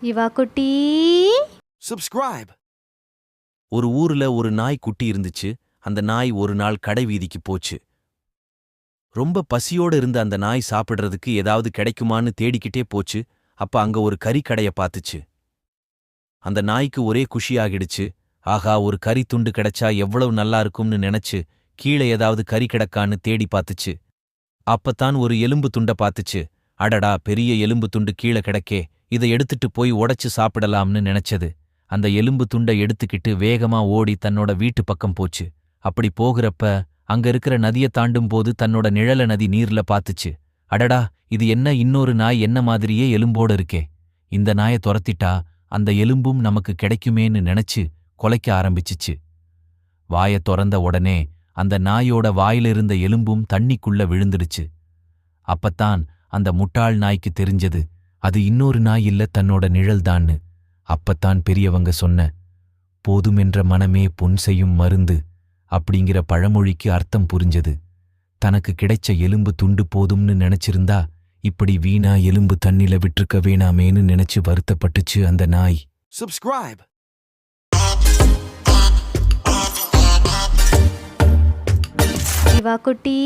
இவா குட்டி. Subscribe. ஒரு ஊர்ல ஒரு நாய் குட்டி இருந்துச்சு. அந்த நாய் ஒரு நாள் கடை வீதிக்கு போச்சு. ரொம்ப பசியோட இருந்த அந்த நாய் சாப்பிடுறதுக்கு ஏதாவது கிடைக்குமான்னு தேடிக்கிட்டே போச்சு. அப்ப அங்க ஒரு கறி கடைய பாத்துச்சு. அந்த நாய்க்கு ஒரே குஷியாகிடுச்சு. ஆகா, ஒரு கறி துண்டு கிடைச்சா எவ்வளவு நல்லா இருக்கும்னு நினைச்சு கீழே ஏதாவது கறி கிடக்கான்னு தேடி பாத்துச்சு. அப்பத்தான் ஒரு எலும்பு துண்ட பாத்துச்சு. அடடா, பெரிய எலும்பு துண்டு கீழே கிடக்கே, இதை எடுத்துட்டு போய் உடைச்சு சாப்பிடலாம்னு நினைச்சது. அந்த எலும்பு துண்டை எடுத்துக்கிட்டு வேகமா ஓடி தன்னோட வீட்டு பக்கம் போச்சு. அப்படி போகிறப்ப அங்க இருக்கிற நதிய தாண்டும் போது தன்னோட நிழல நதி நீர்ல பாத்துச்சு. அடடா, இது என்ன, இன்னொரு நாய் என்ன மாதிரியே எலும்போட இருக்கே. இந்த நாயை துரத்திட்டா அந்த எலும்பும் நமக்கு கிடைக்குமேன்னு நினைச்சு கொலைக்க ஆரம்பிச்சிச்சு. வாய திறந்த உடனே அந்த நாயோட வாயிலிருந்த எலும்பும் தண்ணிக்குள்ள விழுந்துடுச்சு. அப்பத்தான் அந்த முட்டாள் நாய்க்கு தெரிஞ்சது, அது இன்னொரு நாய் இல்ல, தன்னோட நிழல்தான்னு. அப்பத்தான் பெரியவங்க சொன்ன போதுமென்ற மனமே பொன் செய்யும் மருந்து அப்படிங்கிற பழமொழிக்கு அர்த்தம் புரிஞ்சது. தனக்கு கிடைச்ச எலும்பு துண்டு போதும்னு நினைச்சிருந்தா இப்படி வீணா எலும்பு தண்ணில விட்டுருக்க வேணாமேன்னு நினைச்சு வருத்தப்பட்டுச்சு அந்த நாய். Subscribe. இவா குட்டி.